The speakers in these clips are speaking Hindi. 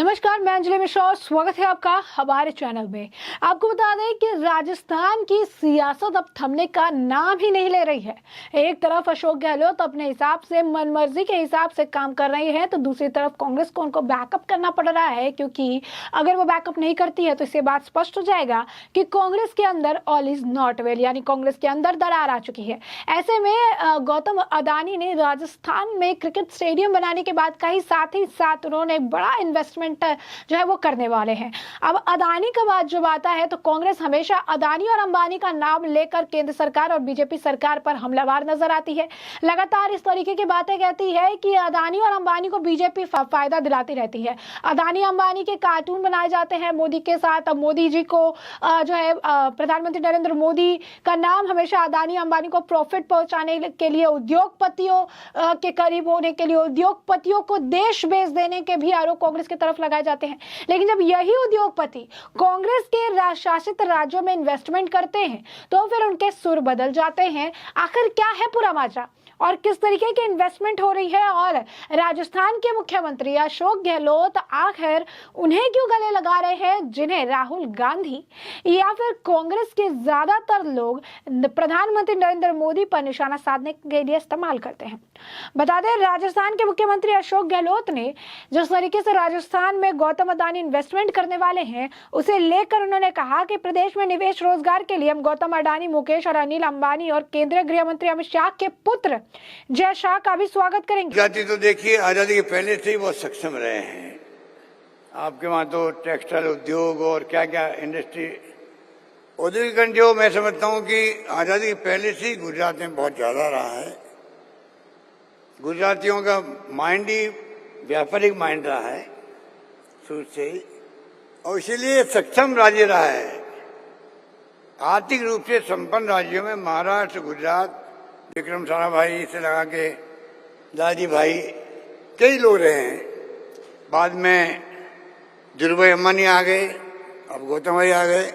नमस्कार, मैं अंजलि मिश्रा और स्वागत है आपका हमारे चैनल में। आपको बता दें कि राजस्थान की सियासत अब थमने का नाम ही नहीं ले रही है। एक तरफ अशोक गहलोत अपने हिसाब से मनमर्जी के हिसाब से काम कर रही है, तो दूसरी तरफ कांग्रेस को उनको बैकअप करना पड़ रहा है, क्योंकि अगर वो बैकअप नहीं करती है तो इससे बात स्पष्ट हो जाएगा कि कांग्रेस के अंदर ऑल इज नॉट वेल, यानी कांग्रेस के अंदर दरार आ चुकी है। ऐसे में गौतम अडानी ने राजस्थान में क्रिकेट स्टेडियम बनाने के बाद का ही साथ उन्होंने बड़ा इन्वेस्टमेंट जो है वो करने वाले हैं। अब अदानी का बात जब आता है तो कांग्रेस हमेशा अदानी और अंबानी का नाम लेकर केंद्र सरकार और बीजेपी सरकार पर हमलावर नजर आती है। लगातार इस तरीके की बातें कहती है कि अदानी और अंबानी को बीजेपी फायदा दिलाती रहती है। अदानी अंबानी के कार्टून बनाए जाते हैं मोदी के साथ। अब मोदी जी को जो है प्रधानमंत्री नरेंद्र मोदी का नाम हमेशा अदानी अंबानी को प्रॉफिट पहुंचाने के लिए, उद्योगपतियों के करीब होने के लिए, उद्योगपतियों को देश बेच देने के भी आरोप कांग्रेस की तरफ लगाए जाते हैं। लेकिन जब यही उद्योगपति कांग्रेस के शासित राज्यों में इन्वेस्टमेंट करते हैं तो फिर उनके सुर बदल जाते हैं। आखिर क्या है पूरा माजरा और किस तरीके की इन्वेस्टमेंट हो रही है, और राजस्थान के मुख्यमंत्री अशोक गहलोत आखिर उन्हें क्यों गले लगा रहे हैं जिन्हें राहुल गांधी या फिर कांग्रेस के ज्यादातर लोग प्रधानमंत्री नरेंद्र मोदी पर निशाना साधने के लिए इस्तेमाल करते हैं। बता दें, राजस्थान के मुख्यमंत्री अशोक गहलोत ने जिस तरीके से राजस्थान में गौतम अडानी इन्वेस्टमेंट करने वाले हैं उसे लेकर उन्होंने कहा कि प्रदेश में निवेश रोजगार के लिए हम गौतम अडानी, मुकेश और अनिल अंबानी और केंद्रीय गृह मंत्री अमित शाह के पुत्र जय शाह का भी स्वागत करेंगे। जाति तो देखिए, आजादी के पहले से ही बहुत सक्षम रहे हैं। आपके वहां तो टेक्सटाइल उद्योग और क्या क्या इंडस्ट्री, औद्योगिकरण जो मैं समझता हूं कि आजादी के पहले से ही गुजरात में बहुत ज्यादा रहा है। गुजरातियों का माइंड ही व्यापारिक माइंड रहा है शुरू से ही, और इसीलिए सक्षम राज्य रहा है। आर्थिक रूप से संपन्न राज्यों में महाराष्ट्र, गुजरात, विक्रम साराभाई से लगा के दादी भाई कई लोग रहे हैं। बाद में धीरूभाई अंबानी आ गए, अब गौतम भाई आ गए,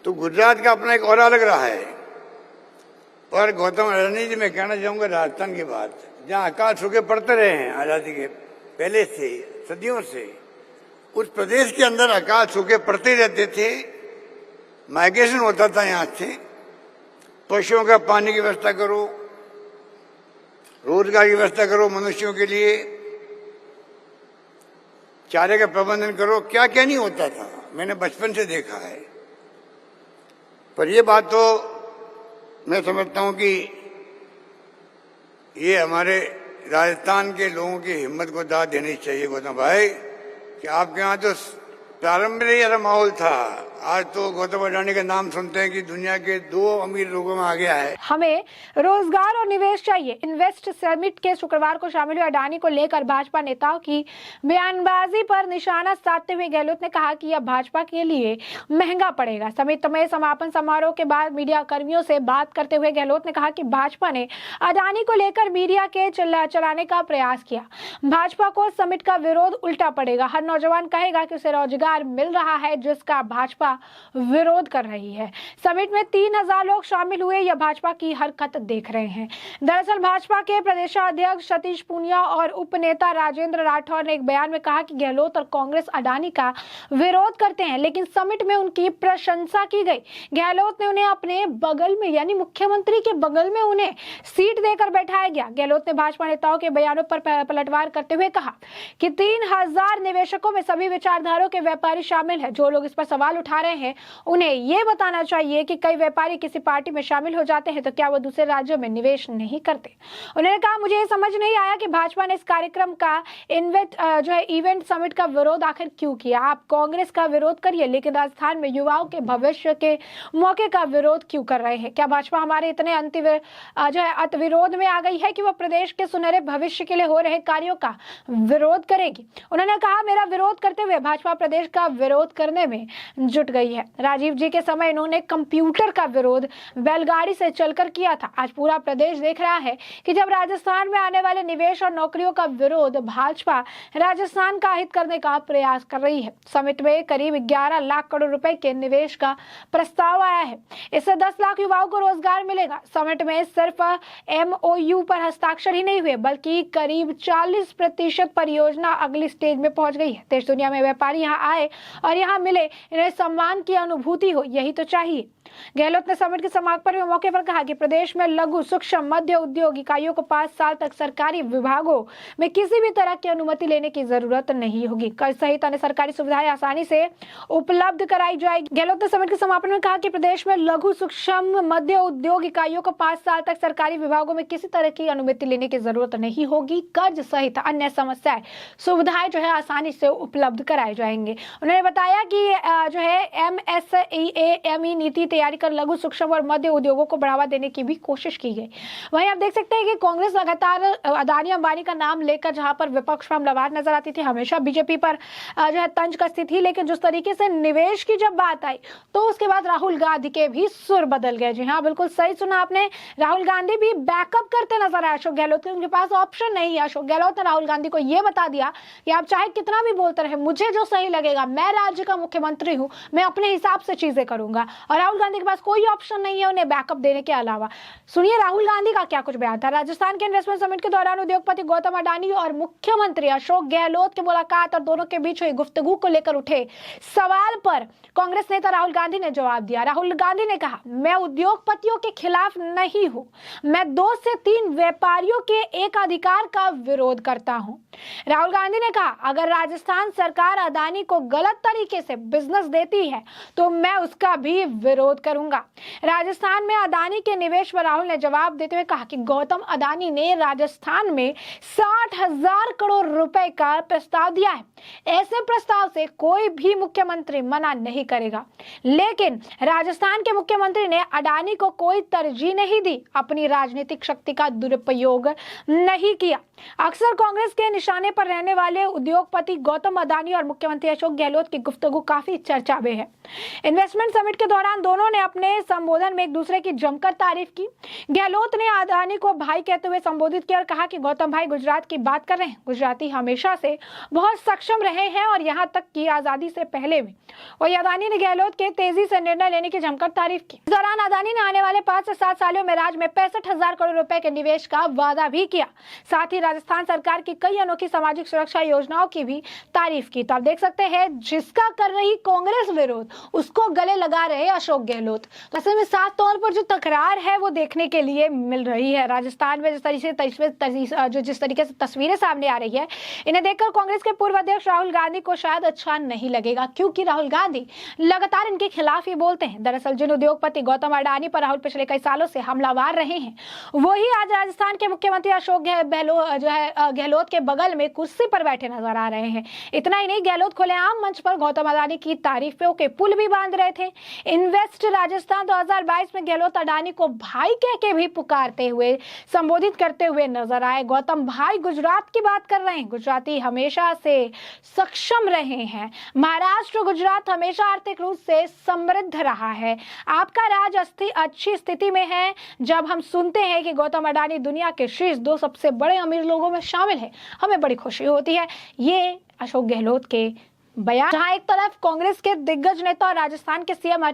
तो गुजरात का अपना एक और अलग रहा है। और गौतम अडानी जी, मैं कहना चाहूंगा राजस्थान की बात, जहाँ अकाल सूखे पड़ते रहे हैं आजादी के पहले से, सदियों से, उस प्रदेश के अंदर अकाल सूखे पड़ते रहते थे। माइग्रेशन होता था यहाँ से। पशुओं का पानी की व्यवस्था करो, रोजगार की व्यवस्था करो, मनुष्यों के लिए चारे का प्रबंधन करो, क्या क्या नहीं होता था, मैंने बचपन से देखा है। पर ये बात तो मैं समझता हूं कि ये हमारे राजस्थान के लोगों की हिम्मत को दाद देनी चाहिए गौतम भाई, कि आपके यहाँ तो प्रारंभ में ही ऐसा माहौल था। आज तो गौतम अडानी का नाम सुनते हैं कि दुनिया के 2 अमीर लोगों में आ गया है। हमें रोजगार और निवेश चाहिए। इन्वेस्ट समिट के शुक्रवार को शामिल हुए अडानी को लेकर भाजपा नेताओं की बयानबाजी पर निशाना साधते हुए गहलोत ने कहा कि यह भाजपा के लिए महंगा पड़ेगा। समिट में समापन समारोह के बाद मीडिया कर्मियों से बात करते हुए गहलोत ने कहा कि भाजपा ने अडानी को लेकर मीडिया के चलाने का प्रयास किया। भाजपा को समिट का विरोध उल्टा पड़ेगा। हर नौजवान कहेगा कि उसे रोजगार मिल रहा है जिसका भाजपा विरोध कर रही है। समिट में 3000 लोग शामिल हुए। यह भाजपा की हरकत देख रहे हैं। दरअसल भाजपा के प्रदेशाध्यक्ष सतीश पूनिया और उपनेता राजेंद्र राठौर ने एक बयान में कहा कि गहलोत और कांग्रेस अडानी का विरोध करते हैं, लेकिन समिट में उनकी प्रशंसा की गई। गहलोत ने उन्हें अपने बगल में, यानी मुख्यमंत्री के बगल में उन्हें सीट देकर बैठाया गया। गहलोत ने भाजपा नेताओं के बयानों पर पलटवार करते हुए कहा कि 3000 निवेशकों में सभी विचारधाराओं के व्यापारी शामिल है। जो लोग इस पर सवाल उठा रहे हैं उन्हें यह बताना चाहिए कि कई व्यापारी किसी पार्टी में शामिल हो जाते हैं तो क्या वो दूसरे राज्यों में निवेश नहीं करते। उन्होंने कहा, मुझे ये समझ नहीं आया कि भाजपा ने इस कार्यक्रम का इवेंट समिट का विरोध आखिर क्यों किया। आप कांग्रेस का विरोध करिए, लेकिन राजस्थान में युवाओं के भविष्य के मौके का विरोध क्यों कर रहे हैं। क्या भाजपा हमारे इतने अत विरोध में आ गई है कि वह प्रदेश के सुनहरे भविष्य के लिए हो रहे कार्यों का विरोध करेगी। उन्होंने कहा, मेरा विरोध करते हुए भाजपा प्रदेश का विरोध करने में जुट गई है। राजीव जी के समय इन्होंने कंप्यूटर का विरोध बैलगाड़ी से चलकर किया था। आज पूरा प्रदेश देख रहा है कि जब राजस्थान में आने वाले निवेश और नौकरियों का विरोध भाजपा राजस्थान का हित करने का प्रयास कर रही है। समिट में करीब 11 लाख करोड़ रुपए के निवेश का प्रस्ताव आया है। इससे 10 लाख युवाओं को रोजगार मिलेगा। समिट में सिर्फ MOU पर हस्ताक्षर ही नहीं हुए बल्कि करीब 40% परियोजना अगली स्टेज में पहुंच गई है। देश दुनिया में व्यापारी यहाँ आए और यहाँ मिले, इन्हें सम्मान की अनुभूति हो, यही तो चाहिए। गहलोत ने समिट के समापन में मौके पर कहा कि प्रदेश में लघु सूक्ष्म मध्य उद्योग इकाइयों को 5 साल तक सरकारी विभागों में किसी भी तरह की अनुमति लेने की जरूरत नहीं होगी। कर्ज सहित अन्य सरकारी सुविधाएं आसानी से उपलब्ध कराई जाएगी। गहलोत ने समिट के समापन में कहा कि प्रदेश में लघु सूक्ष्म मध्य उद्योग इकाइयों को 5 साल तक सरकारी विभागों में किसी तरह की अनुमति लेने की जरूरत नहीं होगी। कर्ज सहित अन्य सुविधाएं जो है आसानी से उपलब्ध कराए जाएंगे। उन्होंने बताया कि जो है MSEAME नीति तैयारी कर लघु सूक्ष्म और मध्य उद्योगों को बढ़ावा देने की भी कोशिश की गई। वहीं आप देख सकते हैं कि कांग्रेस लगातार अदानी अंबानी का नाम लेकर जहां पर विपक्ष में हमलावर नजर आती थी, हमेशा बीजेपी पर जो है तंज कसती थी, लेकिन जिस तरीके से निवेश की जब बात आई तो उसके बाद राहुल गांधी के भी सुर बदल गए। जी हाँ, बिल्कुल सही सुना आपने। राहुल गांधी भी बैकअप करते नजर आए अशोक गहलोत के। उनके पास ऑप्शन नहीं है। अशोक गहलोत ने राहुल गांधी को यह बता दिया कि आप चाहे कितना भी बोलते रहे, मुझे जो सही लगेगा, मैं राज्य का मुख्यमंत्री हूं, मैं अपने हिसाब से चीजें करूंगा। और राहुल गांधी के पास कोई ऑप्शन नहीं है उन्हें बैकअप देने के अलावा। सुनिए राहुल गांधी का क्या कुछ बयान था। राजस्थान के इन्वेस्टमेंट समिट के दौरान उद्योगपति गौतम अडानी और मुख्यमंत्री अशोक गहलोत की मुलाकात और दोनों के बीच हुई गुफ्तगू को लेकर उठे सवाल पर कांग्रेस नेता राहुल गांधी ने जवाब दिया। राहुल गांधी ने कहा, मैं उद्योगपतियों के खिलाफ नहीं हूं, मैं 2 से 3 व्यापारियों के एक अधिकार का विरोध करता हूं। राहुल गांधी ने कहा, अगर राजस्थान सरकार अडानी को गलत तरीके से बिजनेस देती है तो मैं उसका भी विरोध करूंगा। राजस्थान में अडानी के निवेश पर राहुल ने जवाब देते हुए कहा कि गौतम अडानी ने राजस्थान में 60,000 करोड़ रुपए का प्रस्ताव दिया है। ऐसे प्रस्ताव से कोई भी मुख्यमंत्री मना नहीं करेगा, लेकिन राजस्थान के मुख्यमंत्री ने अडानी को कोई तरजीह नहीं दी, अपनी राजनीतिक शक्ति का दुरुपयोग नहीं किया। अक्सर कांग्रेस के निशाने पर रहने वाले उद्योगपति गौतम अडानी और मुख्यमंत्री अशोक गहलोत की गुफ्तगू काफी चर्चा में है। इन्वेस्टमेंट समिट के दौरान दोनों ने अपने संबोधन में एक दूसरे की जमकर तारीफ की। गहलोत ने अडानी को भाई कहते हुए संबोधित किया और कहा कि गौतम भाई गुजरात की बात कर रहे हैं, गुजराती हमेशा से बहुत सक्षम रहे हैं और यहाँ तक कि आजादी से पहले भी। वही अडानी ने गहलोत के तेजी से निर्णय लेने की जमकर तारीफ की। इस दौरान अडानी ने आने वाले 5 से 7 सालों में राज्य में 65,000 करोड़ रुपए के निवेश का वादा भी किया। साथ ही राजस्थान सरकार की कई अनोखी सामाजिक सुरक्षा योजनाओं की भी तारीफ की। तो आप देख सकते हैं, जिसका कर रही कांग्रेस विरोध उसको गले लगा रहे अशोक गहलोत। तो ऐसे में साफ तौर पर जो तकरार है वो देखने के लिए मिल रही है। राजस्थान में जिस तरीके से तस्वीरें सामने आ रही है, इन्हें देखकर कांग्रेस के पूर्व अध्यक्ष राहुल गांधी को शायद अच्छा नहीं लगेगा, क्योंकि राहुल गांधी लगातार इनके खिलाफ ही बोलते हैं। दरअसल जिन उद्योगपति गौतम अडानी पर राहुल पिछले कई सालों से हमलावर रहे हैं, वही आज राजस्थान के मुख्यमंत्री अशोक गहलोत के बगल में कुर्सी पर बैठे नजर आ रहे हैं। इतना ही नहीं, गहलोत खुलेआम मंच पर गौतम अडानी की तारीफों के पुल भी बांध रहे थे। इन्वेस्ट राजस्थान 2022 में गहलोत अडानी को भाई कह के भी पुकारते हुए संबोधित करते हुए नजर आए। गौतम भाई गुजरात की बात कर रहे हैं, गुजराती हमेशा से सक्षम रहे हैं। महाराष्ट्र गुजरात हमेशा आर्थिक रूप से समृद्ध रहा है। आपका राज्य अच्छी स्थिति में है। जब हम सुनते हैं कि गौतम अडानी दुनिया के शीर्ष 2 सबसे बड़े अमीर लोगों में शामिल है, हमें बड़ी खुशी होती है। ये अशोक गहलोत के बयान, जहां एक तरफ कांग्रेस के दिग्गज नेता और राजस्थान के सीएम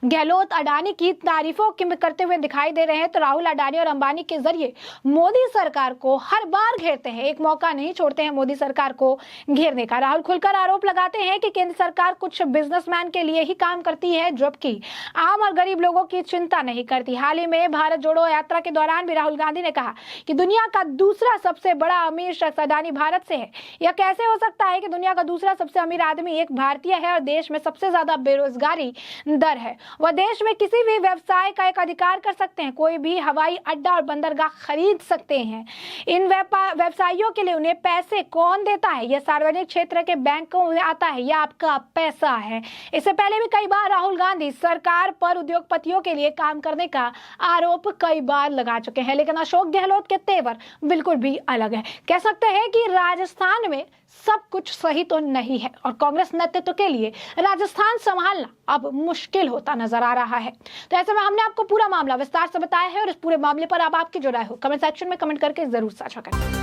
गहलोत अडानी की तारीफों करते हुए दिखाई दे रहे हैं, तो राहुल अडानी और अंबानी के जरिए मोदी सरकार को हर बार घेरते हैं। एक मौका नहीं छोड़ते हैं मोदी सरकार को घेरने का। राहुल खुलकर आरोप लगाते हैं कि केंद्र सरकार कुछ बिजनेसमैन के लिए ही काम करती है, जबकि आम और गरीब लोगों की चिंता नहीं करती। हाल ही में भारत जोड़ो यात्रा के दौरान भी राहुल गांधी ने कहा कि दुनिया का दूसरा सबसे बड़ा अमीर शख्स अडानी भारत से है। यह कैसे हो सकता है कि दुनिया का दूसरा सबसे अमीर आदमी एक भारतीय है और देश में सबसे ज्यादा बेरोजगारी दर है? वह देश में किसी भी व्यवसाय का एक अधिकार कर सकते हैं, कोई भी हवाई अड्डा और बंदरगाह खरीद सकते हैं। इन व्यवसायियों के लिए उन्हें पैसे कौन देता है? यह सार्वजनिक क्षेत्र के बैंकों में आता है, यह आपका पैसा है। इससे पहले भी कई बार राहुल गांधी सरकार पर उद्योगपतियों के लिए काम करने का आरोप कई बार लगा चुके हैं, लेकिन अशोक गहलोत के तेवर बिल्कुल भी अलग है। कह सकते हैं कि राजस्थान में सब कुछ सही तो नहीं है और कांग्रेस नेतृत्व के लिए राजस्थान संभालना अब मुश्किल होता नजर आ रहा है। तो ऐसे में हमने आपको पूरा मामला विस्तार से बताया है और इस पूरे मामले पर अब आपकी जो राय हो कमेंट सेक्शन में कमेंट करके जरूर साझा करें।